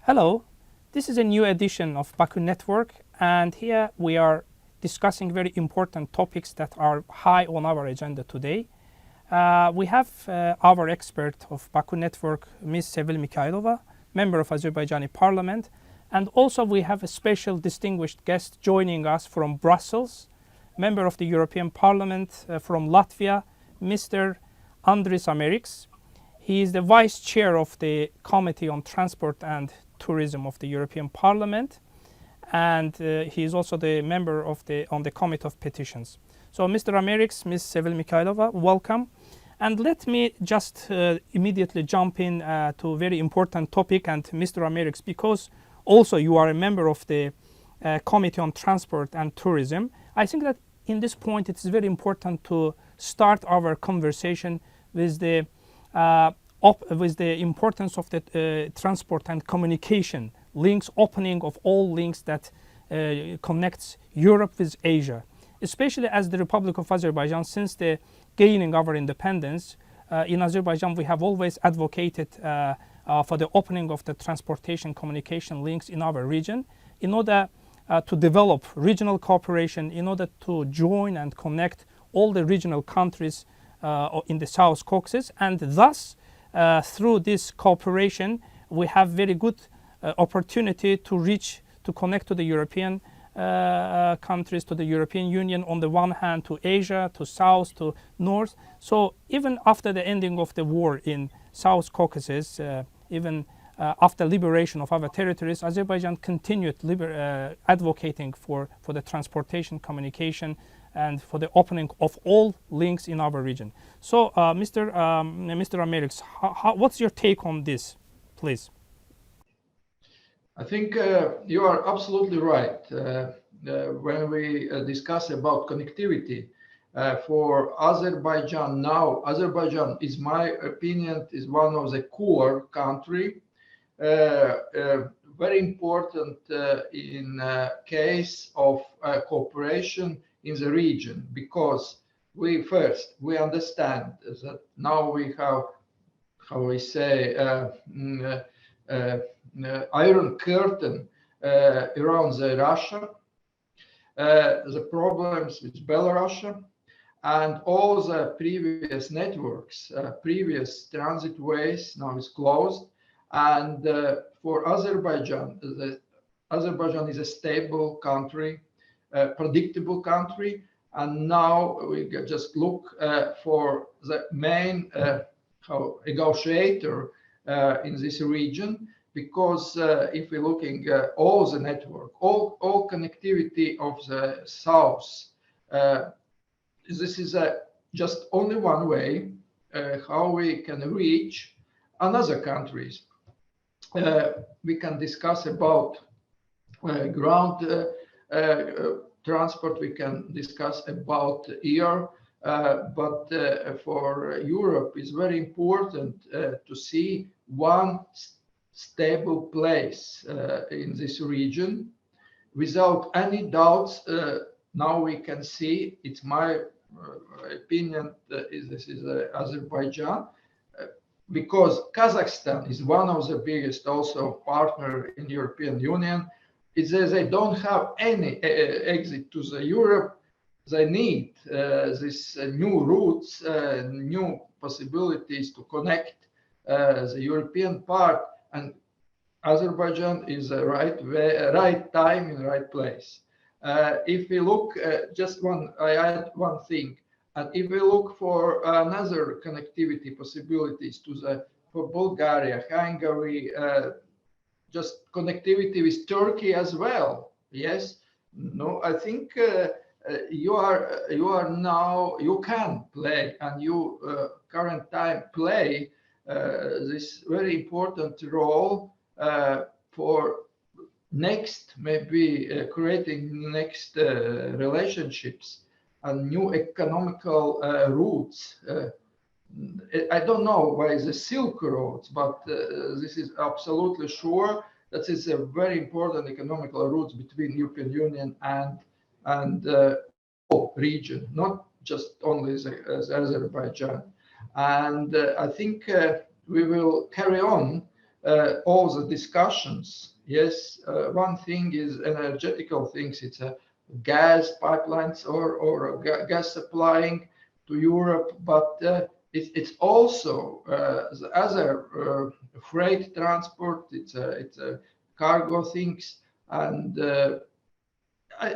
Hello, this is a new edition of Baku Network, and here we are discussing very important topics that are high on our agenda today. We have our expert of Baku Network, Ms. Sevil Mikhailova, member of Azerbaijani parliament, and also we have a special distinguished guest joining us from Brussels, member of the European Parliament from Latvia, Mr. Andris Ameriks. He is the vice chair of the Committee on Transport and Tourism of the European Parliament, and he is also the member of on the Committee of Petitions. So, Mr. Ameriks, Ms. Sevil Mikhailova, welcome. And let me just immediately jump in to a very important topic. And Mr. Ameriks, because also you are a member of the Committee on Transport and Tourism, I think that in this point it is very important to start our conversation with the importance of the transport and communication links, opening of all links that connects Europe with Asia, especially as the Republic of Azerbaijan, since the gaining our independence. In Azerbaijan, we have always advocated for the opening of the transportation communication links in our region in order to develop regional cooperation, in order to join and connect all the regional countries in the South Caucus, and thus through this cooperation we have very good opportunity to connect to the European countries, to the European Union, on the one hand to Asia, to South, to North. So even after the ending of the war in South Caucasus, even after liberation of our territories, Azerbaijan continued advocating for the transportation, communication, and for the opening of all links in our region. So, Mr. Ameriks, what's your take on this, please? I think you are absolutely right. When we discuss about connectivity for Azerbaijan now, Azerbaijan, is my opinion, is one of the core country, very important in case of cooperation in the region, because we understand that now we have, how we say, iron curtain around the Russia, the problems with Belarus, and all the previous networks, previous transit ways now is closed. And for Azerbaijan, Azerbaijan is a stable country, predictable country, and now we just look for the main negotiator in this region, because if we're looking at all the network, all connectivity of the south, this is just only one way how we can reach another countries. We can discuss about ground transport, we can discuss about air, but for Europe it's very important to see one stable place in this region. Without any doubts, now we can see, it's my opinion, this is Azerbaijan, because Kazakhstan is one of the biggest also partner in European Union. It says they don't have any exit to the Europe. They need these new routes, new possibilities to connect the European part, and Azerbaijan is the right time in the right place. If we look, I add one thing, and if we look for another connectivity possibilities for Bulgaria, Hungary, just connectivity with Turkey as well. Yes, no, I think you can play, and you current time play this very important role for next, maybe creating next relationships and new economical routes. I don't know why the Silk Roads, but this is absolutely sure that it's a very important economical routes between European Union and whole region, not just only Azerbaijan. And I think we will carry on all the discussions. Yes, one thing is energetical things. It's a gas pipelines or gas supplying to Europe, but it's also the other freight transport. It's a cargo things, and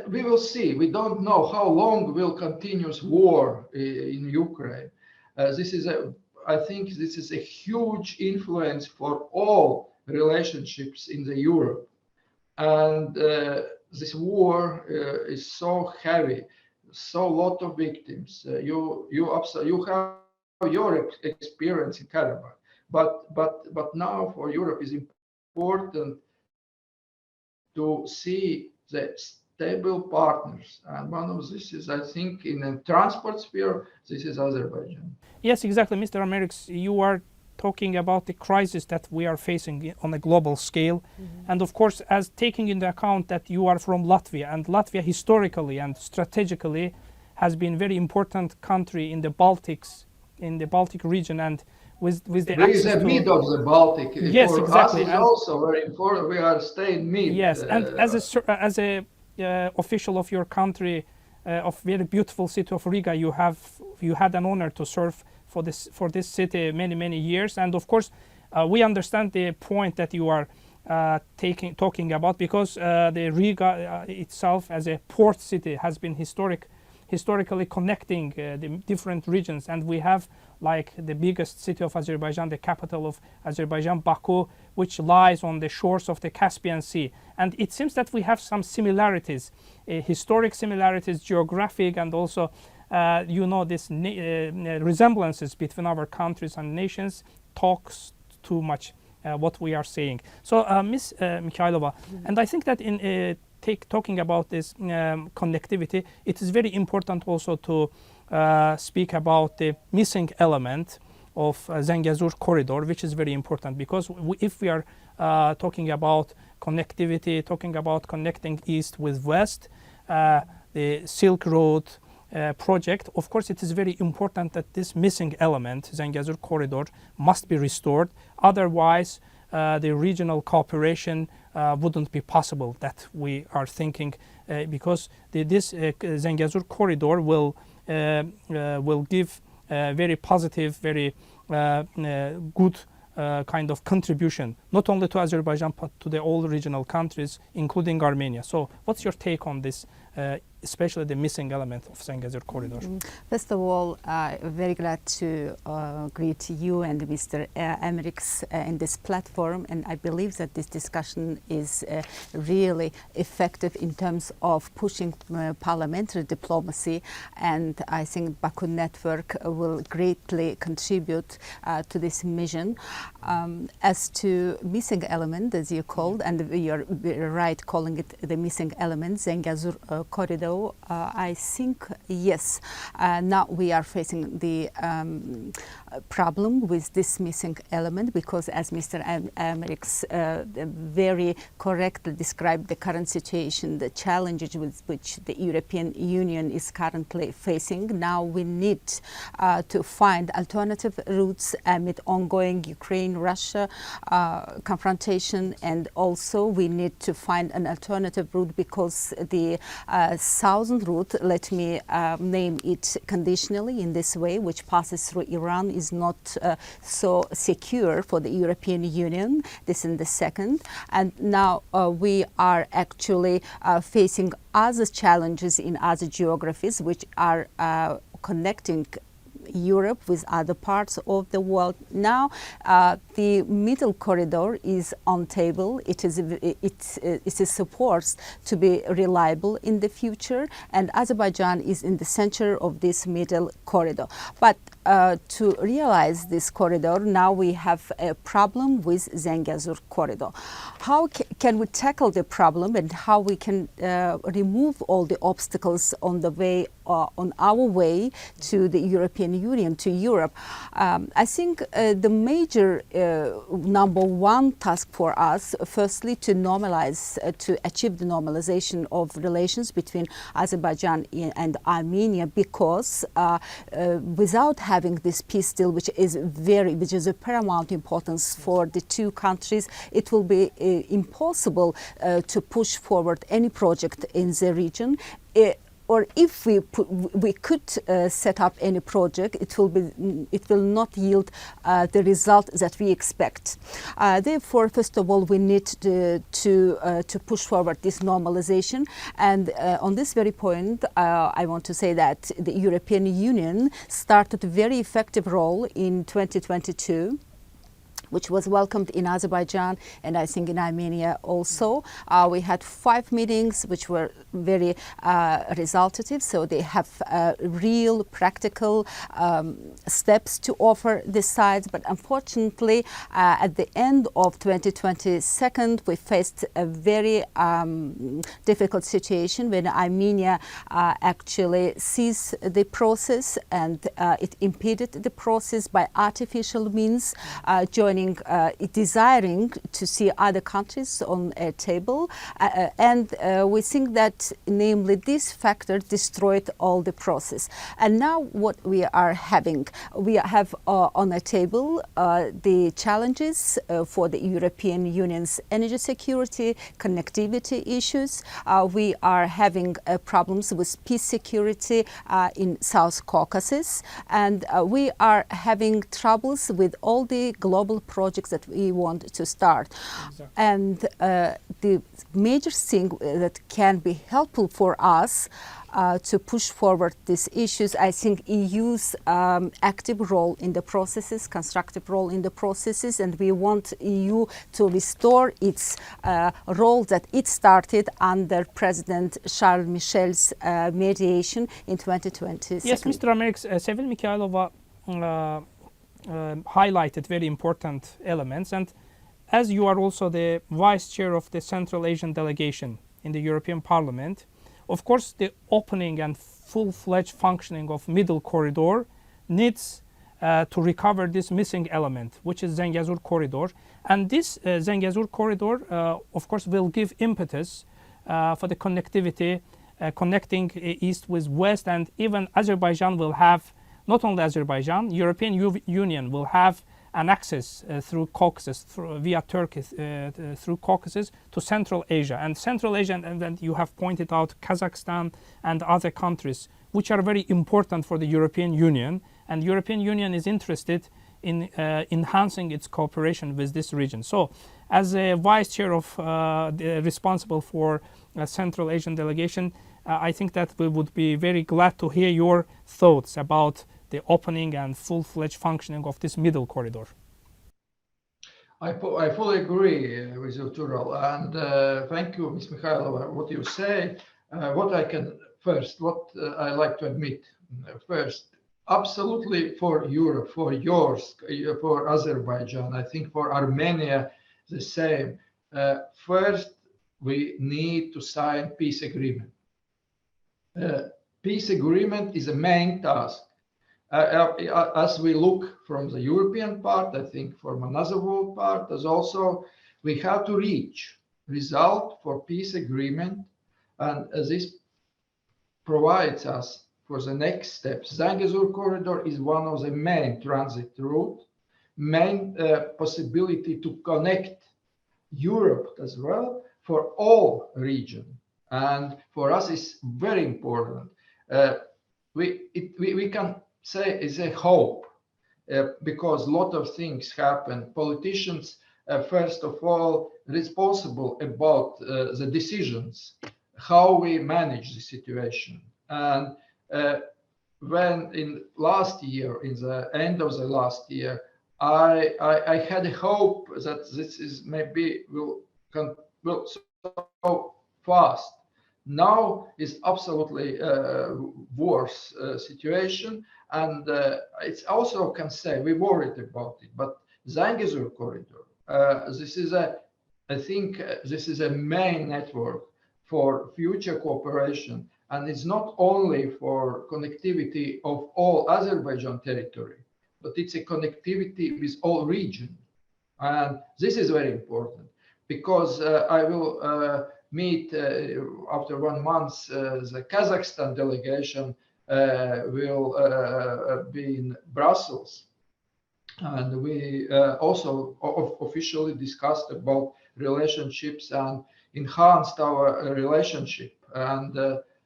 we will see. We don't know how long will continuous war in Ukraine. I think this is a huge influence for all relationships in the Europe, and this war is so heavy, so lot of victims. You have your experience in Karabakh, but now for Europe is important to see the stable partners, and one of this is, I think, in the transport sphere, this is Azerbaijan. Yes, exactly, Mr. Ameriks. You are talking about the crisis that we are facing on a global scale, and of course, as taking into account that you are from Latvia, and Latvia historically and strategically has been very important country in the Baltics, in the Baltic region, and with the there is a mid of the Baltic. Yes, for exactly. us is also very important. We are staying mid. Yes, and as a official of your country, of very beautiful city of Riga, you had an honor to serve for this city many years, and of course we understand the point that you are talking about, because the Riga itself as a port city has been historically connecting the different regions, and we have like the biggest city of Azerbaijan, the capital of Azerbaijan, Baku, which lies on the shores of the Caspian Sea. And it seems that we have some similarities, historic similarities, geographic, and also this resemblances between our countries and nations talks too much what we are saying. So Ms. Mikhailova, and I think that in talking about this connectivity, it is very important also to speak about the missing element of Zengezur corridor, which is very important, because if we are talking about connectivity, talking about connecting east with west, the Silk Road project, of course it is very important that this missing element, Zengezur corridor, must be restored. Otherwise the regional cooperation wouldn't be possible that we are thinking, because this Zengezur corridor will give very positive, very good kind of contribution, not only to Azerbaijan but to the all regional countries, including Armenia. So what's your take on this, especially the missing element of Zengezur corridor? First of all, very glad to greet you and Mr. Ameriks in this platform, and I believe that this discussion is really effective in terms of pushing parliamentary diplomacy, and I think Baku Network will greatly contribute to this mission. As to missing element, as you called, and you're right calling it the missing element, Zengezur corridor, I think, yes, now we are facing the problem with this missing element, because as Mr. Ameriks very correctly described the current situation, the challenges with which the European Union is currently facing. Now we need to find alternative routes amid ongoing Ukraine-Russia confrontation, and also we need to find an alternative route, because the southern route, let me name it conditionally in this way, which passes through Iran, is not so secure for the European Union. This is the second. And now we are actually facing other challenges in other geographies, which are connecting Europe with other parts of the world. Now the middle corridor is on table. It is supposed to be reliable in the future, and Azerbaijan is in the center of this middle corridor. But to realize this corridor, now we have a problem with Zengezur corridor. How can we tackle the problem, and how we can remove all the obstacles on the way, on our way to the European Union, to Europe? I think the major number one task for us, firstly, to normalize, to achieve the normalization of relations between Azerbaijan and Armenia, because without having this peace deal, which is of paramount importance for the two countries, it will be impossible to push forward any project in the region. Or if we could set up any project, it will not yield the result that we expect. Therefore, first of all, we need to push forward this normalization. And on this very point, I want to say that the European Union started a very effective role in 2022, which was welcomed in Azerbaijan and I think in Armenia also. We had 5 meetings which were very resultative, so they have real practical steps to offer the sides. But unfortunately, at the end of 2022, we faced a very difficult situation when Armenia actually seized the process, and it impeded the process by artificial means, desiring to see other countries on a table, and we think that namely this factor destroyed all the process. And now what we are having, we have on a table the challenges for the European Union's energy security, connectivity issues. We are having problems with peace security in South Caucasus, and we are having troubles with all the global projects that we want to start. Exactly. And the major thing that can be helpful for us to push forward these issues, I think EU's active role in the processes, constructive role in the processes, and we want EU to restore its role that it started under President Charles Michel's mediation in 2020. Yes, Mr. Ameriks, Sevil Mikhailova highlighted very important elements, and as you are also the vice chair of the Central Asian delegation in the European Parliament, of course the opening and full-fledged functioning of middle corridor needs to recover this missing element, which is Zengezur corridor. And this Zengezur corridor of course will give impetus for the connectivity, connecting east with west, and even Azerbaijan will have, not only Azerbaijan, European Union will have an access through Caucasus, via Turkey, through Caucasus to Central Asia. And Central Asia, and then you have pointed out Kazakhstan and other countries, which are very important for the European Union. And the European Union is interested in enhancing its cooperation with this region. So, as a vice chair of responsible for Central Asian delegation, I think that we would be very glad to hear your thoughts about the opening and full-fledged functioning of this middle corridor. I fully agree with you, Tural, and thank you, Ms. Mikhailova, what you say. What I like to admit first, absolutely for Europe, for yours, for Azerbaijan, I think for Armenia, the same. First, we need to sign peace agreement. Peace agreement is a main task. As we look from the European part, I think from another world part, as also we have to reach result for peace agreement, and this provides us for the next steps. Zengezur corridor is one of the main transit route, main possibility to connect Europe as well for all region, and for us is very important. We can say it's a hope because a lot of things happen. Politicians, first of all, responsible about the decisions, how we manage the situation. And when in last year, in the end of the last year, I had a hope that this is maybe will so fast. Now is absolutely worse situation, and it's also can say we worried about it. But Zengezur corridor, I think this is a main network for future cooperation, and it's not only for connectivity of all Azerbaijan territory, but it's a connectivity with all region. And this is very important because I will meet after 1 month. The Kazakhstan delegation will be in Brussels, and we also officially discussed about relationships and enhanced our relationship. And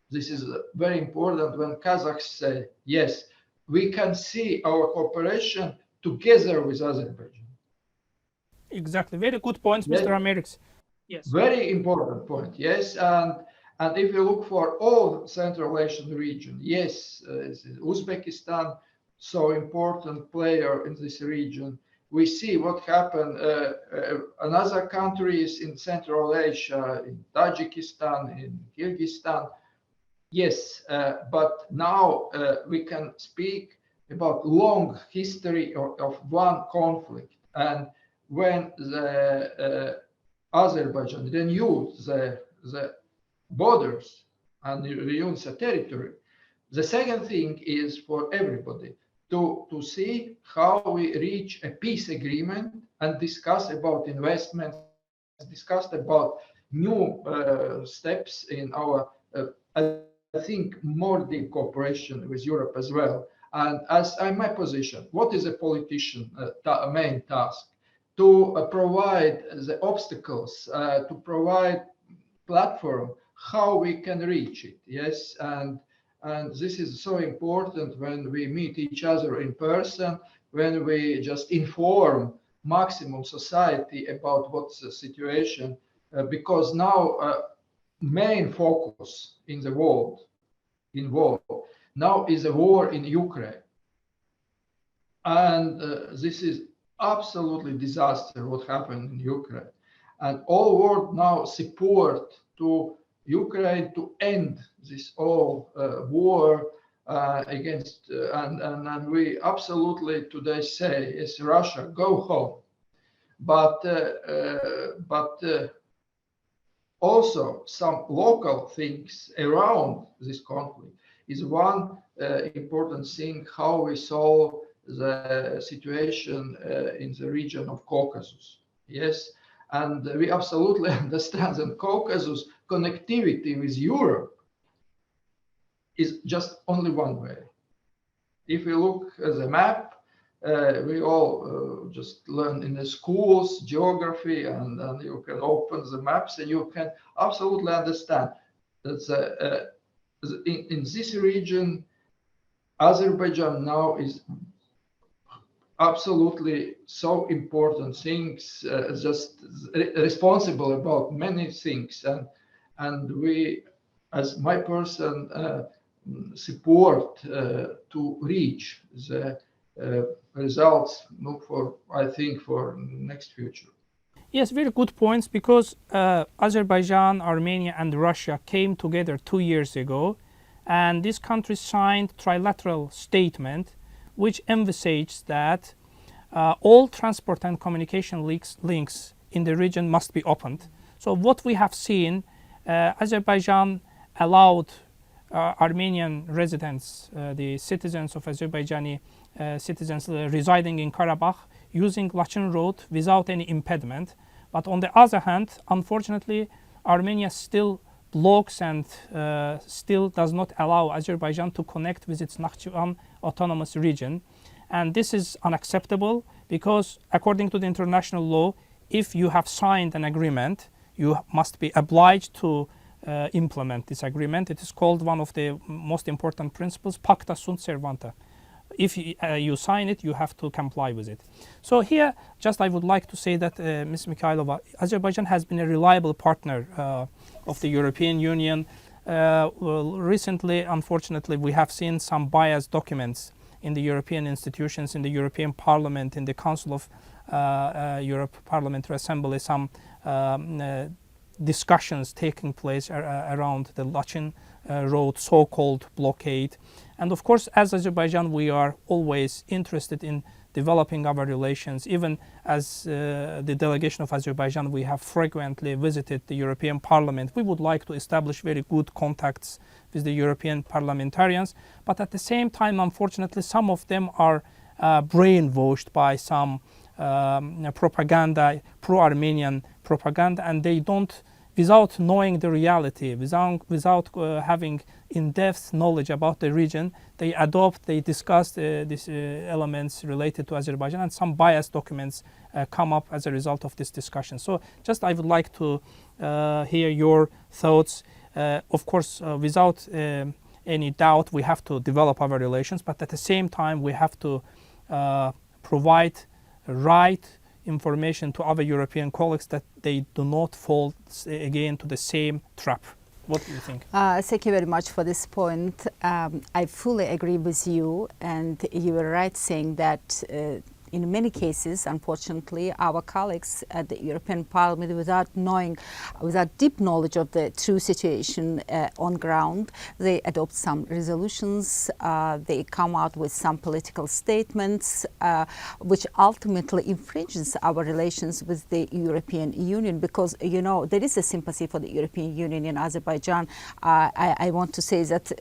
this is very important when Kazakhs say, yes, we can see our cooperation together with Azerbaijan. Exactly. Very good points, Yes. Mr. Ameriks. Yes. Very important point, yes. And if you look for all Central Asian region, yes, Uzbekistan, so important player in this region. We see what happened in other countries in Central Asia, in Tajikistan, in Kyrgyzstan. Yes, but now we can speak about long history of one conflict. And when the Azerbaijan renewed the borders and renewed the territory, the second thing is for everybody to see how we reach a peace agreement and discuss about investments, discuss about new steps in our, I think, more deep cooperation with Europe as well. And as in my position, what is a politician main task? To provide the obstacles, to provide platform, how we can reach it. Yes, and this is so important when we meet each other in person, when we just inform maximum society about what's the situation, because now main focus in the world involved now is a war in Ukraine. And this is absolutely disaster what happened in Ukraine, and all world now support to Ukraine to end this whole war against and we absolutely today say is Russia, go home. But also some local things around this conflict is one important thing, how we solve the situation in the region of Caucasus. Yes, and we absolutely understand that Caucasus connectivity with Europe is just only one way. If we look at the map, we all just learn in the schools geography, and you can open the maps and you can absolutely understand that in this region, Azerbaijan now is absolutely so important things, just responsible about many things, and we, as my person, support to reach the results for, I think, for next future. Yes, very good points, because Azerbaijan, Armenia and Russia came together 2 years ago, and these countries signed trilateral statement which emphasized that all transport and communication links in the region must be opened. So what we have seen, Azerbaijan allowed Armenian residents, the citizens of Azerbaijani citizens residing in Karabakh, using Laçın Road without any impediment. But on the other hand, unfortunately, Armenia still blocks and still does not allow Azerbaijan to connect with its Nakhchivan autonomous region. And this is unacceptable, because according to the international law, if you have signed an agreement, you must be obliged to implement this agreement. It is called one of the most important principles, pacta sunt servanta. If you sign it, you have to comply with it. So here, just I would like to say that, Ms. Mikhailova, Azerbaijan has been a reliable partner of the European Union. Well, recently, unfortunately, we have seen some biased documents in the European institutions, in the European Parliament, in the Council of Europe Parliamentary Assembly, some discussions taking place around the Laçın Road so-called blockade. And of course, as Azerbaijan, we are always interested in developing our relations. Even as the delegation of Azerbaijan, we have frequently visited the European Parliament. We would like to establish very good contacts with the European parliamentarians. But at the same time, unfortunately, some of them are brainwashed by some propaganda, pro-Armenian propaganda, and they don't, without knowing the reality, without having in-depth knowledge about the region, they discuss these elements related to Azerbaijan, and some biased documents come up as a result of this discussion. So just I would like to hear your thoughts. Of course, without any doubt, we have to develop our relations, but at the same time, we have to provide right information to our European colleagues that they do not fall again to the same trap. What do you think? Thank you very much for this point. I fully agree with you, and you were right saying that in many cases, unfortunately, our colleagues at the European Parliament, without deep knowledge of the true situation on ground, they adopt some resolutions, they come out with some political statements, which ultimately infringes our relations with the European Union, because, you know, there is a sympathy for the European Union in Azerbaijan. I want to say that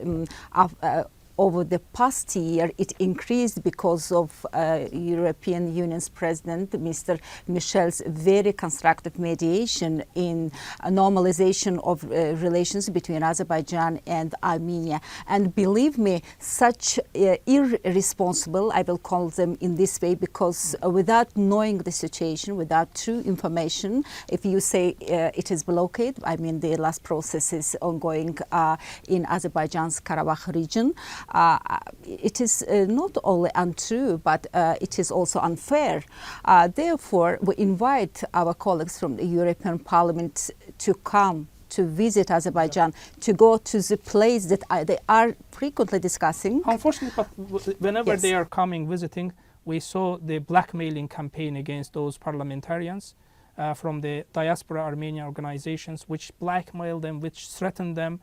over the past year, it increased because of European Union's President, Mr. Michel's very constructive mediation in normalization of relations between Azerbaijan and Armenia. And believe me, such irresponsible, I will call them in this way, because without knowing the situation, without true information, if you say it is blockade, I mean the last process is ongoing in Azerbaijan's Karabakh region, it is not only untrue, but it is also unfair. Therefore, we invite our colleagues from the European Parliament to come to visit Azerbaijan, to go to the place that they are frequently discussing. Unfortunately, but whenever they are coming, visiting, we saw the blackmailing campaign against those parliamentarians from the diaspora Armenian organizations, which blackmail them, which threaten them,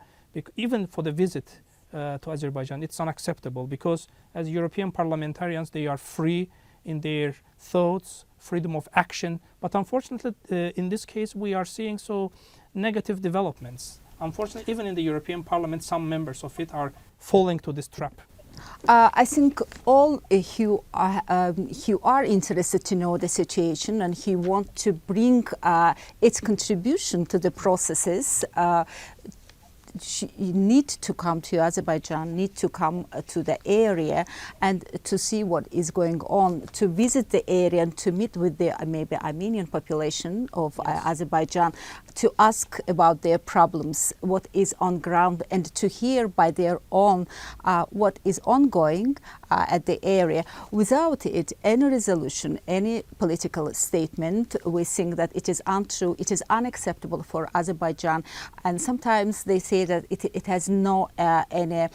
even for the visit to Azerbaijan. It's unacceptable, because as European parliamentarians, they are free in their thoughts, freedom of action. But unfortunately, in this case, we are seeing so negative developments. Unfortunately, even in the European Parliament, some members of it are falling to this trap. I think all who are interested to know the situation and who want to bring its contribution to the processes need to come to Azerbaijan, need to come to the area and to see what is going on, to visit the area and to meet with the maybe Armenian population of Azerbaijan, to ask about their problems, what is on ground, and to hear by their own what is ongoing at the area. Without it, any resolution, any political statement, we think that it is untrue, it is unacceptable for Azerbaijan, and sometimes they say that it has no any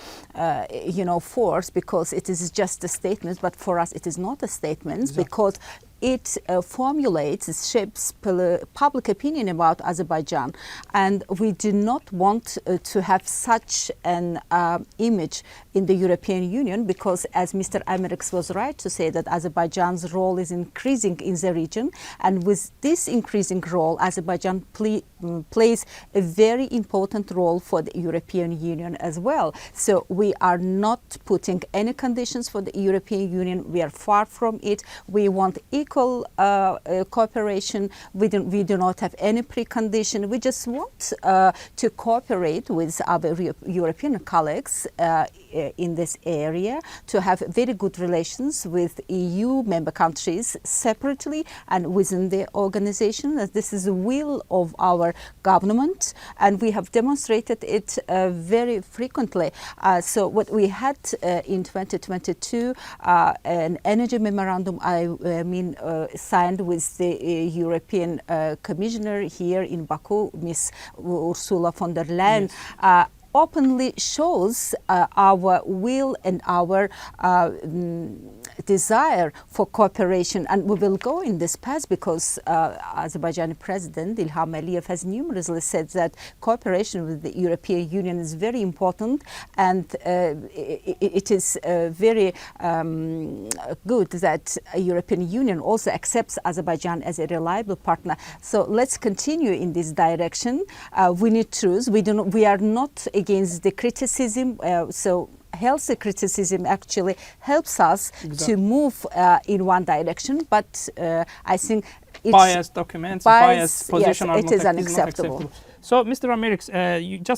force, because it is just a statement. But for us, it is not a statement, because it formulates, shapes public opinion about Azerbaijan, and we do not want to have such an image in the European Union, because as Mr. Ameriks was right to say that Azerbaijan's role is increasing in the region, and with this increasing role, Azerbaijan plays a very important role for the European Union as well. So we are not putting any conditions for the European Union. We are far from it. We want equal cooperation. We do not have any precondition. We just want to cooperate with our European colleagues in this area, to have very good relations with EU member countries separately and within the organization. This is the will of our government, and we have demonstrated it very frequently. So what we had in 2022, an energy memorandum, signed with the European Commissioner here in Baku, Ms. Ursula von der Leyen, openly shows our will and our desire for cooperation, and we will go in this path, because Azerbaijani President İlham Aliyev has numerously said that cooperation with the European Union is very important, and it is very good that the European Union also accepts Azerbaijan as a reliable partner. So let's continue in this direction. We need truth. We are not against the criticism. So healthy criticism actually helps us to move in one direction. But I think biased documents, biased position yes, are it not, is not unacceptable. acceptable. So, Mr. Ameriks,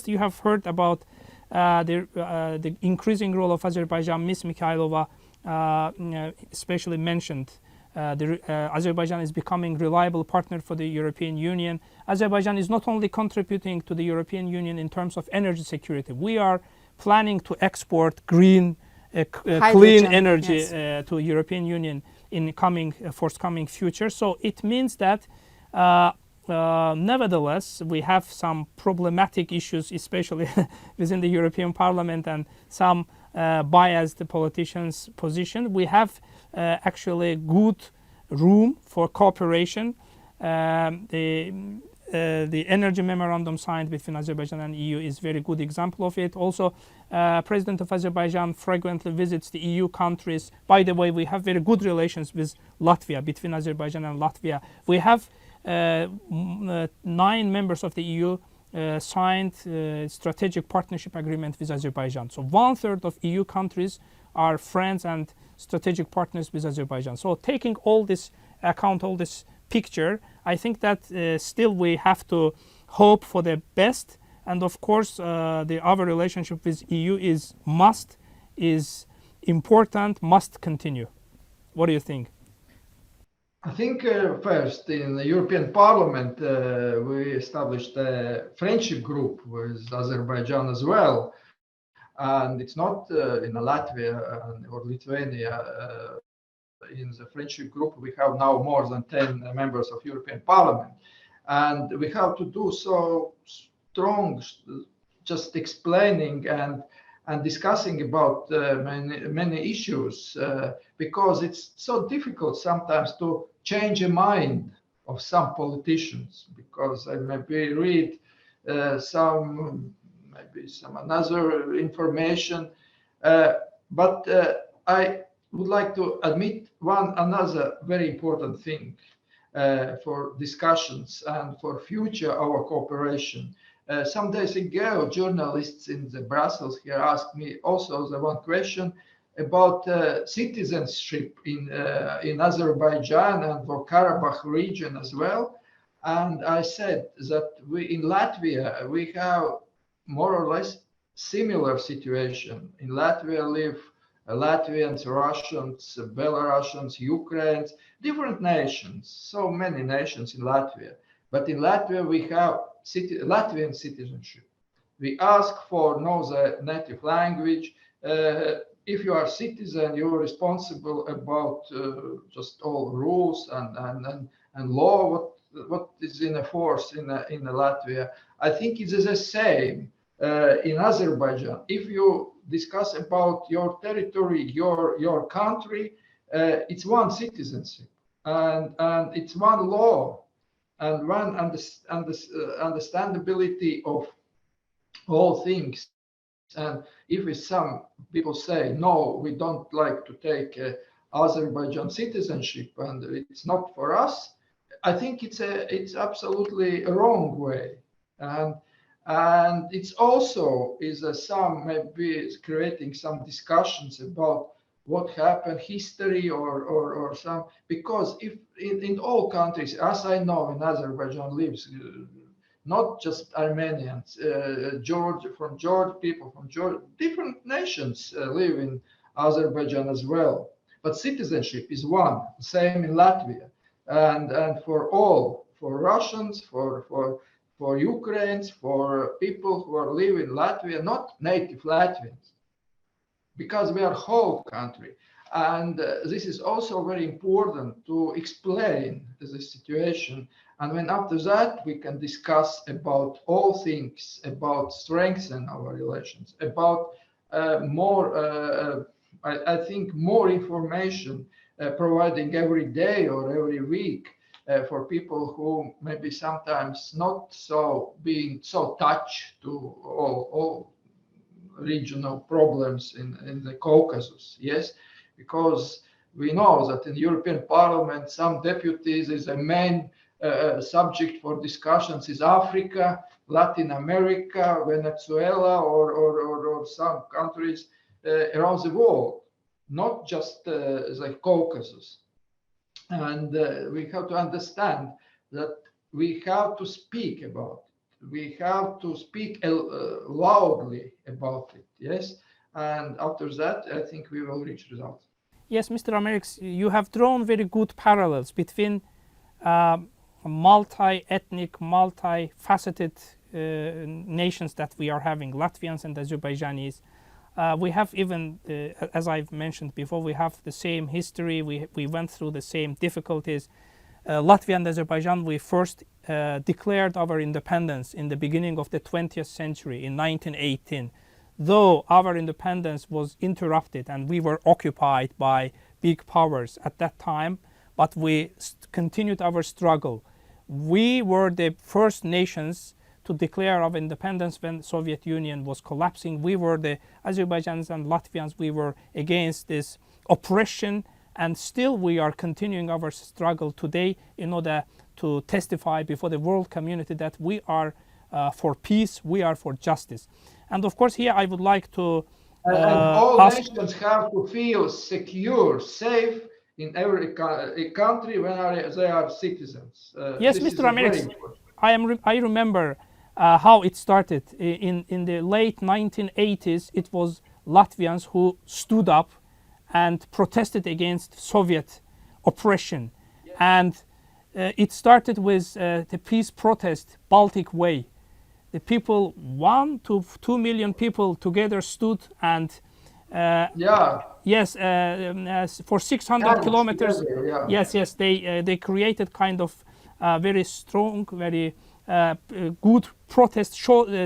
you have heard about the increasing role of Azerbaijan. Ms. Mikhailova especially mentioned Azerbaijan is becoming a reliable partner for the European Union. Azerbaijan is not only contributing to the European Union in terms of energy security. We are planning to export green, clean energy yes. To European Union in forthcoming future. So it means that nevertheless, we have some problematic issues, especially within the European Parliament and some biased politicians' position. We have actually good room for cooperation. The energy memorandum signed between Azerbaijan and EU is a very good example of it. Also, President of Azerbaijan frequently visits the EU countries. By the way, we have very good relations with Latvia, between Azerbaijan and Latvia. We have 9 members of the EU signed strategic partnership agreement with Azerbaijan. So 1/3 of EU countries are friends and strategic partners with Azerbaijan. So taking all this account, all this picture, I think that still we have to hope for the best. And of course, our relationship with EU is important, must continue. What do you think? I think first in the European Parliament we established a friendship group with Azerbaijan as well, and it's not in Latvia or Lithuania. In the friendship group we have now more than 10 members of European Parliament, and we have to do so strong, just explaining and discussing about many issues because it's so difficult sometimes to change the mind of some politicians, because I maybe read some another information, but I would like to admit another very important thing for discussions and for future our cooperation. Some days ago, journalists in Brussels here asked me also the one question about citizenship in Azerbaijan and for Karabakh region as well. And I said that in Latvia, we have more or less similar situation. In Latvia live Latvians, Russians, Belarusians, Ukrainians, different nations, so many nations in Latvia. But in Latvia, we have Latvian citizenship. We ask for know the native language. If you are a citizen, you are responsible about just all rules and law, what is in force in Latvia. I think it is the same in Azerbaijan. If you discuss about your territory, your country, it's one citizenship and it's one law and one understandability of all things. And if some people say no, we don't like to take Azerbaijan citizenship and it's not for us, I think it's absolutely a wrong way. And it's also some maybe creating some discussions about what happened, history or some, because if in all countries, as I know, in Azerbaijan lives not just Armenians, from Georgia, people from Georgia, different nations live in Azerbaijan as well. But citizenship is one, same in Latvia, and for all, for Russians, for Ukrainians, for people who are living in Latvia, not native Latvians, because we are a whole country. And this is also very important to explain the situation. And then after that, we can discuss about all things, about strengthen our relations, about I think more information providing every day or every week for people who maybe sometimes not so being so touched to all regional problems in the Caucasus. Yes, because we know that in the European Parliament, some deputies is a main subject for discussions is Africa, Latin America, Venezuela, or some countries around the world, not just the Caucasus. And we have to understand that we have to speak about it. We have to speak loudly about it, yes? And after that, I think we will reach results. Yes, Mr. Ameriks, you have drawn very good parallels between multi-ethnic, multi-faceted nations that we are having, Latvians and Azerbaijanis. We have even, as I've mentioned before, we have the same history. We went through the same difficulties. Latvia and Azerbaijan, we first declared our independence in the beginning of the 20th century in 1918. Though our independence was interrupted and we were occupied by big powers at that time, but we continued our struggle. We were the first nations to declare our independence when the Soviet Union was collapsing. We were the Azerbaijans and Latvians, we were against this oppression, and still we are continuing our struggle today in order to testify before the world community that we are for peace, we are for justice. And of course here I would like to and all nations have to feel secure, safe in every country when they are citizens. Yes, Mr. Ameriks, I remember how it started. In the late 1980s, it was Latvians who stood up and protested against Soviet oppression. Yes. And it started with the peace protest, Baltic Way. The people, 1 to 2 million people together stood and yes, for 600 kilometers. Together, yes, they created kind of very strong, very good protest,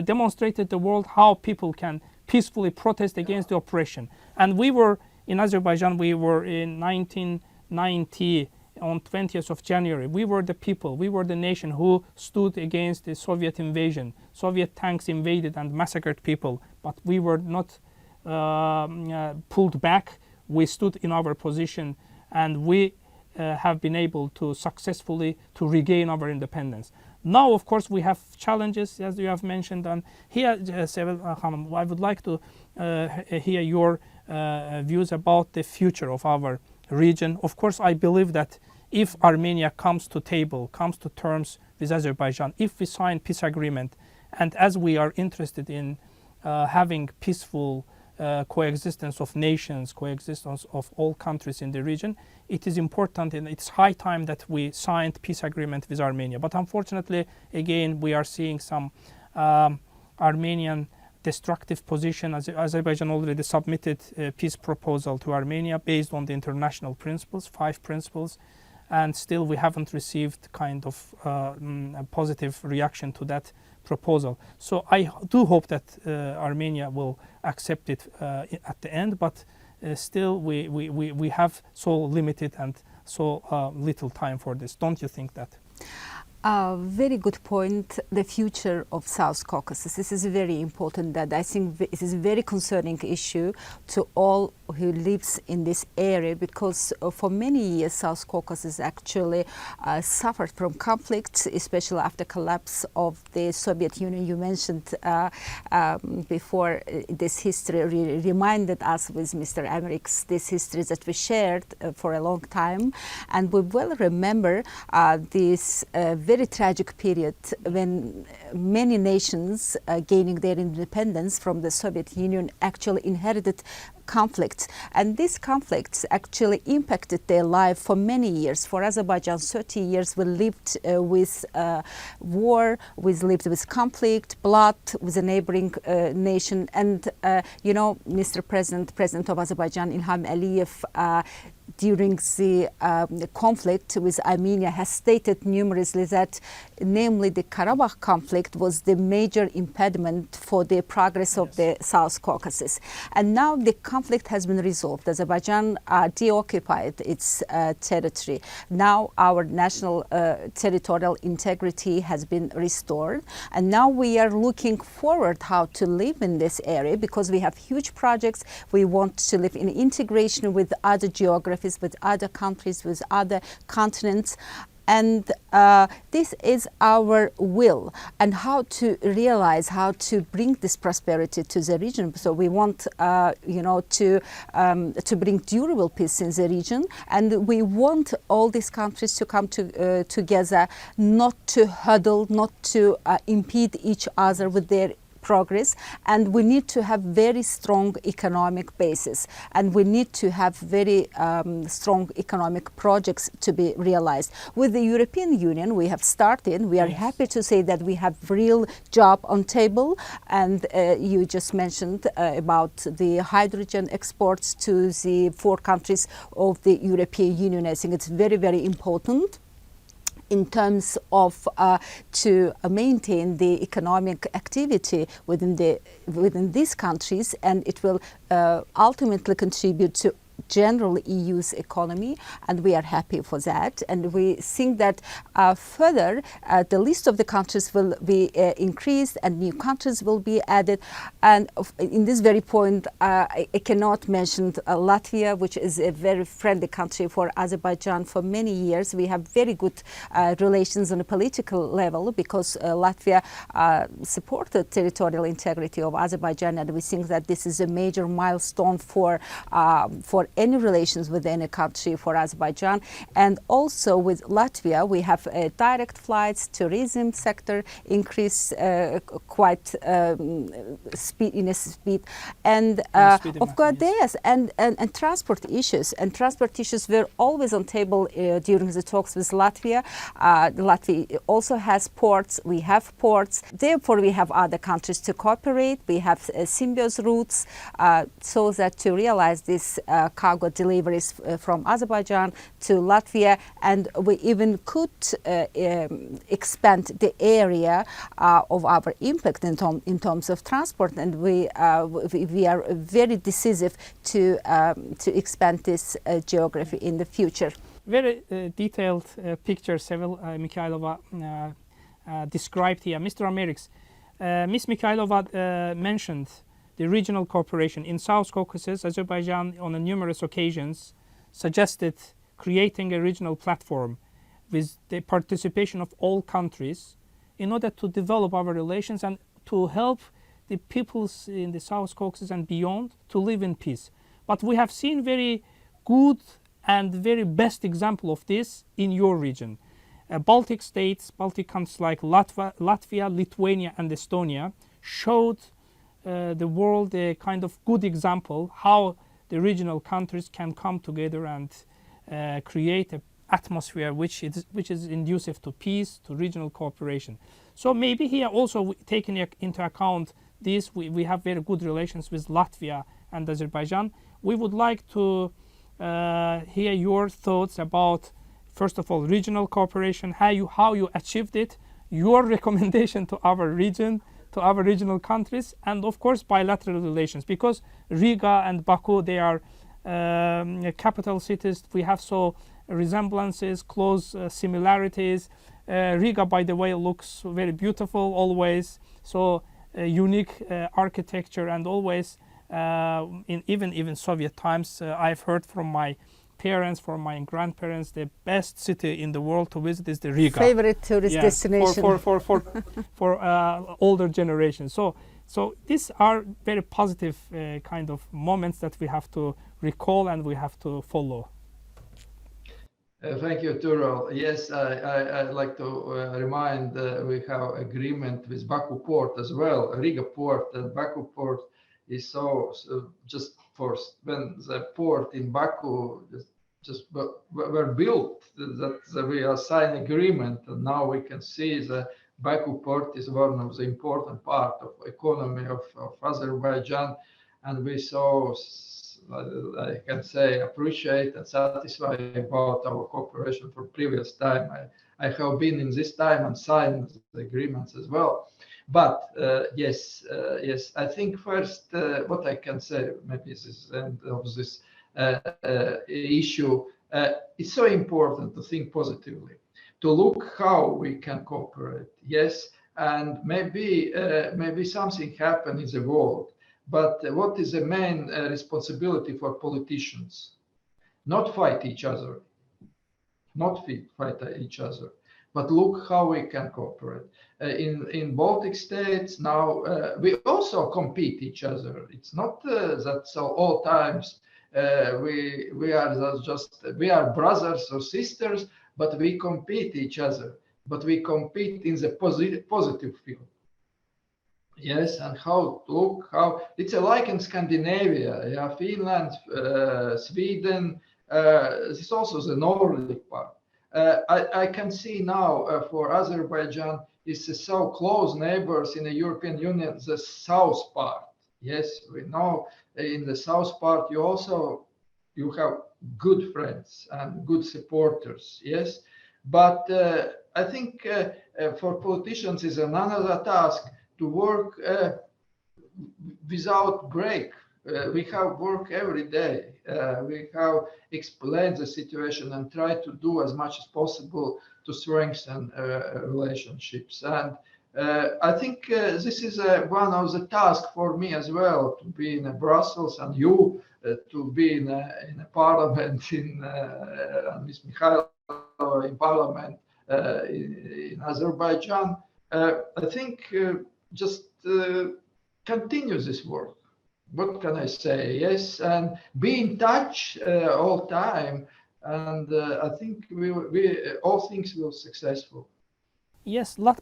demonstrated the world how people can peacefully protest against the oppression. And we were in Azerbaijan, we were in 1990 on 20th of January. We were the people, we were the nation who stood against the Soviet invasion. Soviet tanks invaded and massacred people, but we were not pulled back. We stood in our position, and we have been able to successfully to regain our independence. Now, of course, we have challenges, as you have mentioned, and here, I would like to hear your views about the future of our region. Of course, I believe that if Armenia comes to terms with Azerbaijan, if we sign peace agreement, and as we are interested in having peaceful coexistence of nations, coexistence of all countries in the region, it is important and it's high time that we signed peace agreement with Armenia. But unfortunately, again, we are seeing some Armenian destructive position. Azerbaijan already submitted a peace proposal to Armenia based on the international principles, 5 principles, and still we haven't received kind of a positive reaction to that proposal. So I do hope that Armenia will accept it at the end, but still we have so limited and so little time for this. Don't you think that? Very good point. The future of South Caucasus. This is very important. That I think it is a very concerning issue to all who lives in this area, because for many years South Caucasus actually suffered from conflicts, especially after collapse of the Soviet Union. You mentioned before this history reminded us with Mr. Ameriks this history that we shared for a long time, and we well remember this very tragic period when many nations gaining their independence from the Soviet Union actually inherited conflicts, and these conflicts actually impacted their life for many years. For Azerbaijan, 30 years we lived with war, we lived with conflict, blood with a neighboring nation, and you know, Mr. President of Azerbaijan, İlham Aliyev, during the conflict with Armenia has stated numerously that namely the Karabakh conflict was the major impediment for the progress of the South Caucasus. And now the conflict has been resolved. Azerbaijan deoccupied its territory. Now our national territorial integrity has been restored. And now we are looking forward how to live in this area, because we have huge projects. We want to live in integration with other geographies, with other countries, with other continents. And this is our will, and how to realize, how to bring this prosperity to the region. So we want, to bring durable peace in the region, and we want all these countries to come together, not to huddle, not to impede each other with their progress. And we need to have very strong economic basis, and we need to have very strong economic projects to be realized. With the European Union, we have started. We are happy to say that we have real job on table, and you just mentioned about the hydrogen exports to the 4 countries of the European Union. I think it's very, very important in terms of to maintain the economic activity within these countries, and it will ultimately contribute to general EU's economy, and we are happy for that. And we think that further the list of the countries will be increased and new countries will be added. And in this very point, I cannot mention Latvia, which is a very friendly country for Azerbaijan. For many years we have very good relations on a political level, because Latvia supported territorial integrity of Azerbaijan, and we think that this is a major milestone for any relations with any country for Azerbaijan. And also with Latvia, we have direct flights, tourism sector increase quite in a speed, and of course, yes, and transport issues. And transport issues were always on table during the talks with Latvia. Latvia also has ports. We have ports. Therefore, we have other countries to cooperate. We have symbiosis routes, so that to realize this cargo deliveries from Azerbaijan to Latvia, and we even could expand the area of our impact in terms of transport, and we are very decisive to expand this geography in the future. Very detailed picture, Sevil Mikhailova described here. Mr. Ameriks, Ms. Mikhailova mentioned the regional cooperation. In South Caucasus, Azerbaijan on numerous occasions suggested creating a regional platform with the participation of all countries in order to develop our relations and to help the peoples in the South Caucasus and beyond to live in peace. But we have seen very good and very best example of this in your region. Baltic states, Baltic countries like Latvia, Lithuania and Estonia showed the world a kind of good example how the regional countries can come together and create an atmosphere which is conducive to peace, to regional cooperation. So maybe here also taking into account this, we have very good relations with Latvia and Azerbaijan. We would like to hear your thoughts about, first of all, regional cooperation, how you achieved it, your recommendation to our region, to our regional countries, and of course bilateral relations, because Riga and Baku, they are capital cities. We have so resemblances, close similarities. Riga, by the way, looks very beautiful always, so unique architecture, and always in even Soviet times, I've heard from my parents, from my grandparents, the best city in the world to visit is the Riga. Favorite tourist destination for older generations. So these are very positive kind of moments that we have to recall and we have to follow. Thank you, Tural. Yes, I'd like to remind we have agreement with Baku port as well. Riga port and Baku port is so just for when the port in Baku just were built, that we are signing agreement, and now we can see the Baku port is one of the important part of economy of Azerbaijan, and we so I can say appreciate and satisfied about our cooperation for previous time. I have been in this time and signed the agreements as well. But yes, I think first what I can say, maybe this is the end of this issue, it's so important to think positively, to look how we can cooperate. Yes, and maybe something happened in the world, but what is the main responsibility for politicians? Not fight each other, not fight each other. But look how we can cooperate. In Baltic states now, we also compete each other. It's not that so all times we are brothers or sisters, but we compete each other. But we compete in the positive field. Yes, and how it's like in Scandinavia, yeah, Finland, Sweden. This is also the Nordic part. I can see now for Azerbaijan is so close neighbors in the European Union, the south part. Yes, we know in the south part you have good friends and good supporters. Yes, but I think for politicians is another task to work without break. We have work every day. We have explained the situation and try to do as much as possible to strengthen relationships. And I think this is one of the tasks for me as well, to be in Brussels and you to be in a parliament and Ms. Mikhailova in parliament in Azerbaijan. I think just continue this work. What can I say? Yes, and be in touch all time, and I think we all things will successful. Yes, last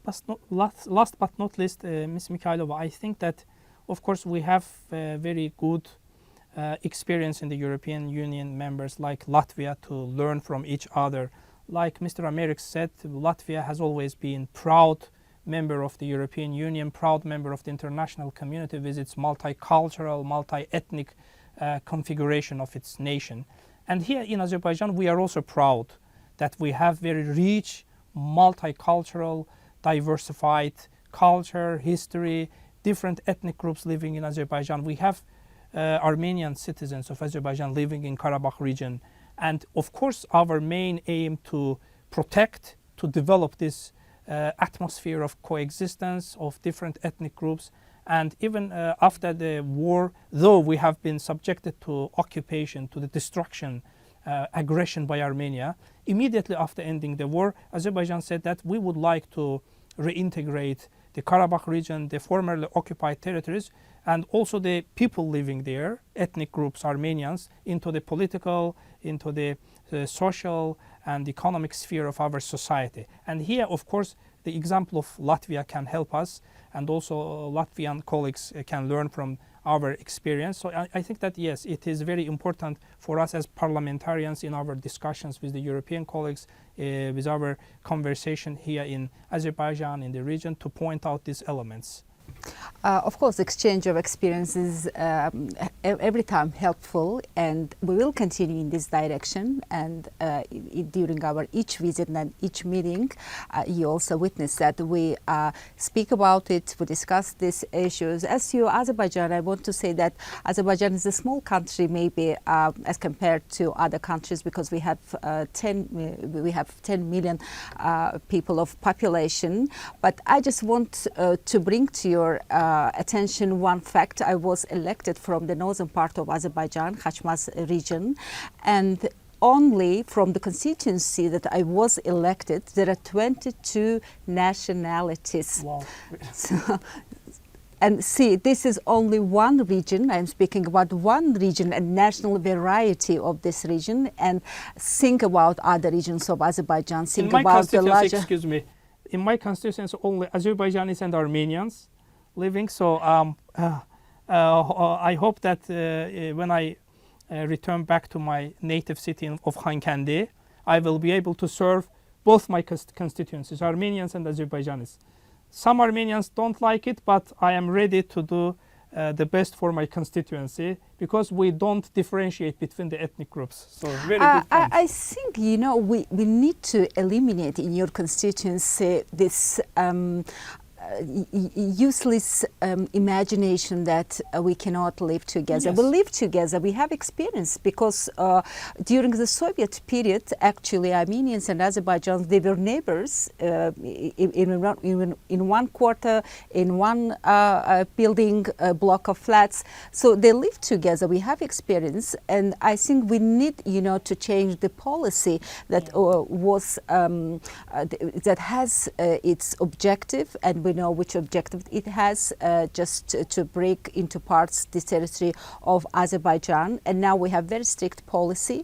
but not least, Ms. Mikhailova, I think that, of course, we have very good experience in the European Union members like Latvia to learn from each other. Like Mr. Amerik said, Latvia has always been proud member of the European Union, proud member of the international community with its multicultural, multi-ethnic configuration of its nation. And here in Azerbaijan, we are also proud that we have very rich, multicultural, diversified culture, history, different ethnic groups living in Azerbaijan. We have Armenian citizens of Azerbaijan living in Karabakh region. And of course, our main aim to protect, to develop this atmosphere of coexistence of different ethnic groups. And even after the war, though we have been subjected to occupation, to the destruction, aggression by Armenia, immediately after ending the war, Azerbaijan said that we would like to reintegrate the Karabakh region, the formerly occupied territories, and also the people living there, ethnic groups, Armenians, into the political, into the social and economic sphere of our society. And here, of course, the example of Latvia can help us, and also Latvian colleagues can learn from our experience. So I think that, yes, it is very important for us as parliamentarians in our discussions with the European colleagues, with our conversation here in Azerbaijan, in the region, to point out these elements. Of course, exchange of experiences every time helpful, and we will continue in this direction. And during our each visit and each meeting, you also witness that we speak about it, we discuss these issues. As to Azerbaijan, I want to say that Azerbaijan is a small country, maybe as compared to other countries, because we have 10 million people of population. But I just want to bring to your attention one fact. I was elected from the northern part of Azerbaijan, Khachmaz region, and only from the constituency that I was elected, there are 22 nationalities. Wow. So, and see, this is only one region. I'm speaking about one region and national variety of this region, and think about other regions of Azerbaijan. Think about the larger. Excuse me. In my constituency, only Azerbaijanis and Armenians living. So I hope that when I return back to my native city of Khankandi, I will be able to serve both my constituencies, Armenians and Azerbaijanis. Some Armenians don't like it, but I am ready to do the best for my constituency, because we don't differentiate between the ethnic groups. So very good point. I think, you know, we need to eliminate in your constituency this useless imagination that we cannot live together. Yes. We live together. We have experience because during the Soviet period, actually, Armenians and Azerbaijans, they were neighbors in one quarter, in one building block of flats. So they live together. We have experience, and I think we need, to change the policy that that has its objective, and we know which objective it has, just to break into parts the territory of Azerbaijan. And now we have very strict policy.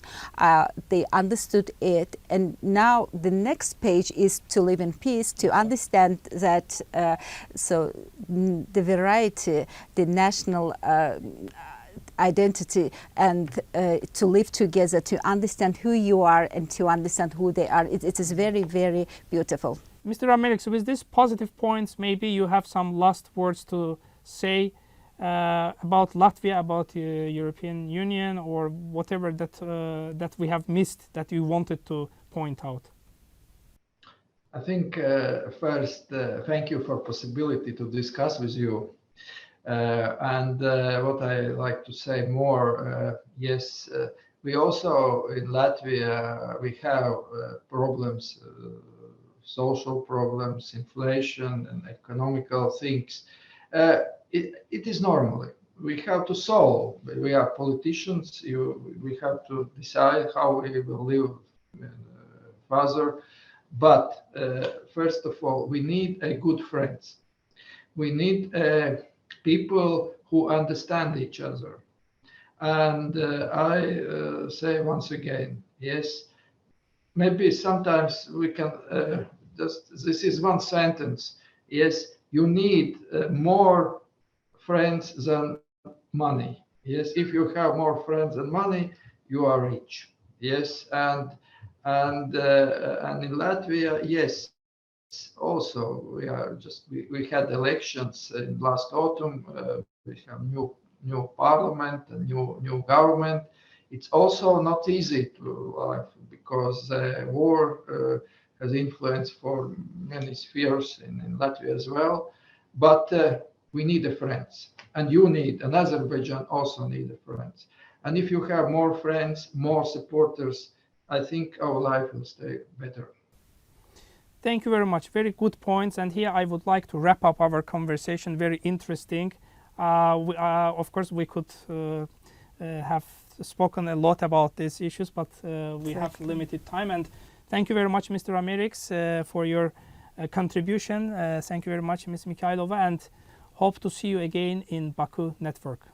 They understood it, and now the next page is to live in peace, to understand that the variety, the national identity, and to live together, to understand who you are and to understand who they are. It is very, very beautiful. Mr. Ameriks, with these positive points, maybe you have some last words to say about Latvia, about the European Union, or whatever that we have missed that you wanted to point out. I think first, thank you for possibility to discuss with you. And what I like to say more, yes, we also in Latvia, we have problems, social problems, inflation and economical things. It is normal. We have to solve. We are politicians. We have to decide how we will live further. But first of all, we need good friends. We need people who understand each other. And I say once again, yes, maybe sometimes we can this is one sentence. Yes, you need more friends than money. Yes, if you have more friends than money, you are rich. Yes, and in Latvia, yes, also we had elections in last autumn. We have new parliament and new government. It's also not easy to live because war has influence for many spheres in Latvia as well. But we need friends, and and Azerbaijan also need friends. And if you have more friends, more supporters, I think our life will stay better. Thank you very much. Very good points. And here I would like to wrap up our conversation. Very interesting. Of course, we could have spoken a lot about these issues, but we have limited time. And thank you very much, Mr. Ameriks, for your contribution. Thank you very much, Ms. Mikhailova, and hope to see you again in Baku Network.